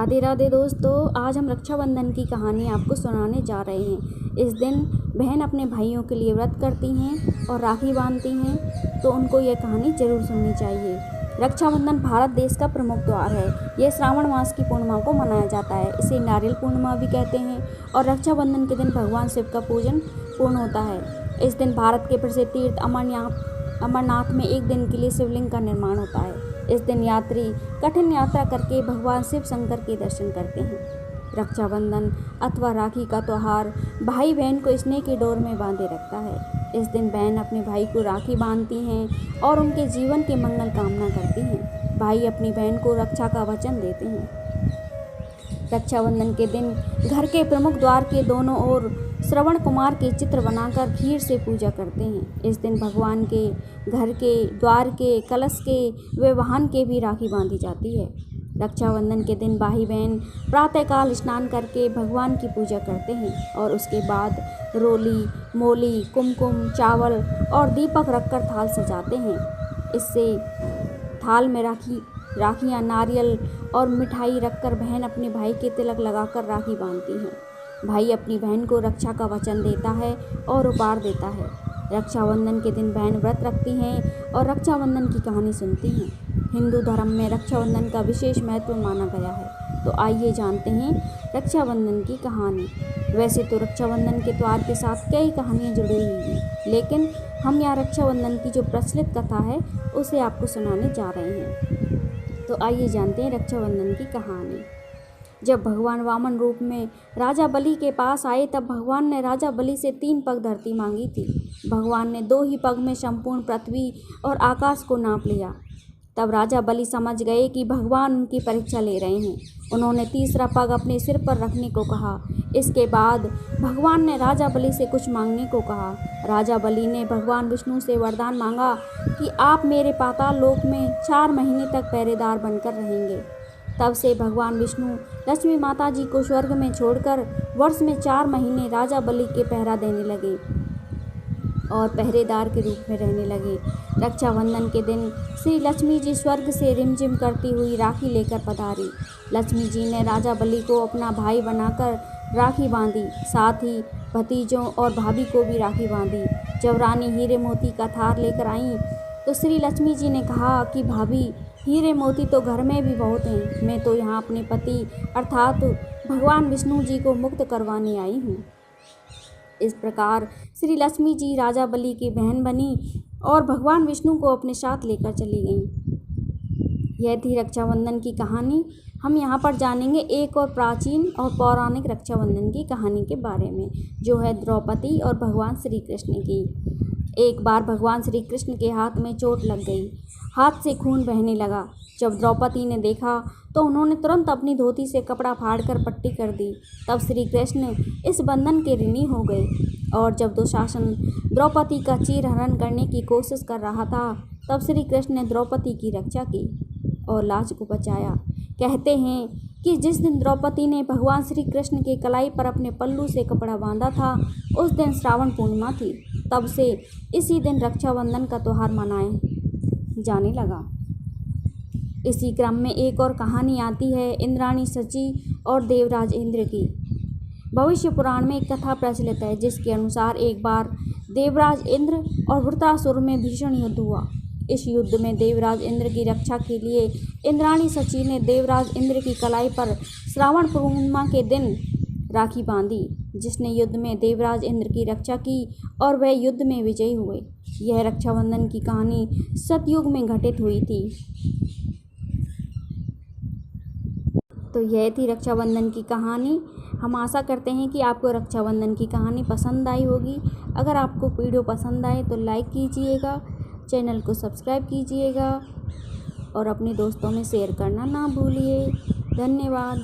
राधे राधे दोस्तों, आज हम रक्षाबंधन की कहानी आपको सुनाने जा रहे हैं। इस दिन बहन अपने भाइयों के लिए व्रत करती हैं और राखी बांधती हैं, तो उनको यह कहानी जरूर सुननी चाहिए। रक्षाबंधन भारत देश का प्रमुख त्यौहार है। यह श्रावण मास की पूर्णिमा को मनाया जाता है। इसे नारियल पूर्णिमा भी कहते हैं और रक्षाबंधन के दिन भगवान शिव का पूजन पूर्ण होता है। इस दिन भारत के प्रसिद्ध तीर्थ अमरनाथ में एक दिन के लिए शिवलिंग का निर्माण होता है। इस दिन यात्री कठिन यात्रा करके भगवान शिव शंकर के दर्शन करते हैं। रक्षाबंधन अथवा राखी का त्यौहार भाई बहन को स्नेह की डोर में बांधे रखता है। इस दिन बहन अपने भाई को राखी बांधती हैं और उनके जीवन की मंगल कामना करती हैं। भाई अपनी बहन को रक्षा का वचन देते हैं। रक्षाबंधन के दिन घर के प्रमुख द्वार के दोनों ओर श्रवण कुमार के चित्र बनाकर खीर से पूजा करते हैं। इस दिन भगवान के घर के द्वार के कलश के व वाहन के भी राखी बांधी जाती है। रक्षाबंधन के दिन भाई बहन प्रातःकाल स्नान करके भगवान की पूजा करते हैं और उसके बाद रोली, मोली, कुमकुम, चावल और दीपक रखकर थाल सजाते हैं। इससे थाल में राखियाँ, नारियल और मिठाई रखकर बहन अपने भाई के तिलक लगाकर राखी बांधती हैं। भाई अपनी बहन को रक्षा का वचन देता है और उपहार देता है। रक्षाबंधन के दिन बहन व्रत रखती हैं और रक्षाबंधन की कहानी सुनती हैं। हिंदू धर्म में रक्षाबंधन का विशेष महत्व माना गया है। तो आइए जानते हैं रक्षाबंधन की कहानी। वैसे तो रक्षाबंधन के त्यौहार के साथ कई कहानियाँ जुड़ी हुई हैं, लेकिन हम यहाँ रक्षाबंधन की जो प्रचलित कथा है उसे आपको सुनाने जा रहे हैं। तो आइए जानते हैं रक्षाबंधन की कहानी। जब भगवान वामन रूप में राजा बलि के पास आए, तब भगवान ने राजा बलि से 3 पग धरती मांगी थी। भगवान ने 2 ही पग में संपूर्ण पृथ्वी और आकाश को नाप लिया। तब राजा बलि समझ गए कि भगवान उनकी परीक्षा ले रहे हैं। उन्होंने तीसरा पग अपने सिर पर रखने को कहा। इसके बाद भगवान ने राजा बलि से कुछ मांगने को कहा। राजा बलि ने भगवान विष्णु से वरदान मांगा कि आप मेरे पाताल लोक में 4 महीने तक पहरेदार बनकर रहेंगे। तब से भगवान विष्णु लक्ष्मी माता जी को स्वर्ग में छोड़कर वर्ष में 4 महीने राजा बलि के पहरा देने लगे और पहरेदार के रूप में रहने लगे। रक्षाबंधन के दिन श्री लक्ष्मी जी स्वर्ग से रिमझिम करती हुई राखी लेकर पधारी। लक्ष्मी जी ने राजा बलि को अपना भाई बनाकर राखी बांधी, साथ ही भतीजों और भाभी को भी राखी बांधी। जब रानी हीरे मोती का थार लेकर आईं तो श्री लक्ष्मी जी ने कहा कि भाभी, हीरे मोती तो घर में भी बहुत हैं, मैं तो यहाँ अपने पति अर्थात भगवान विष्णु जी को मुक्त करवाने आई हूँ। इस प्रकार श्री लक्ष्मी जी राजा बलि की बहन बनी और भगवान विष्णु को अपने साथ लेकर चली गईं। यह थी रक्षाबंधन की कहानी। हम यहाँ पर जानेंगे एक और प्राचीन और पौराणिक रक्षाबंधन की कहानी के बारे में, जो है द्रौपदी और भगवान श्री कृष्ण की। एक बार भगवान श्री कृष्ण के हाथ में चोट लग गई, हाथ से खून बहने लगा। जब द्रौपदी ने देखा तो उन्होंने तुरंत अपनी धोती से कपड़ा फाड़कर पट्टी कर दी। तब श्री कृष्ण इस बंधन के ऋणी हो गए और जब दुशासन द्रौपदी का चीरहरण करने की कोशिश कर रहा था, तब श्री कृष्ण ने द्रौपदी की रक्षा की और लाज को बचाया। कहते हैं कि जिस दिन द्रौपदी ने भगवान श्री कृष्ण के कलाई पर अपने पल्लू से कपड़ा बांधा था, उस दिन श्रावण पूर्णिमा थी। तब से इसी दिन रक्षाबंधन का त्यौहार मनाए जाने लगा। इसी क्रम में एक और कहानी आती है इंद्राणी सची और देवराज इंद्र की। भविष्य पुराण में एक कथा प्रचलित है, जिसके अनुसार एक बार देवराज इंद्र और वृत्रासुर में भीषण युद्ध हुआ। इस युद्ध में देवराज इंद्र की रक्षा के लिए इंद्राणी सची ने देवराज इंद्र की कलाई पर श्रावण पूर्णिमा के दिन राखी बांधी, जिसने युद्ध में देवराज इंद्र की रक्षा की और वह युद्ध में विजयी हुए। यह रक्षाबंधन की कहानी सतयुग में घटित हुई थी। तो यह थी रक्षाबंधन की कहानी। हम आशा करते हैं कि आपको रक्षाबंधन की कहानी पसंद आई होगी। अगर आपको वीडियो पसंद आए तो लाइक कीजिएगा, चैनल को सब्सक्राइब कीजिएगा और अपने दोस्तों में शेयर करना ना भूलिए। धन्यवाद।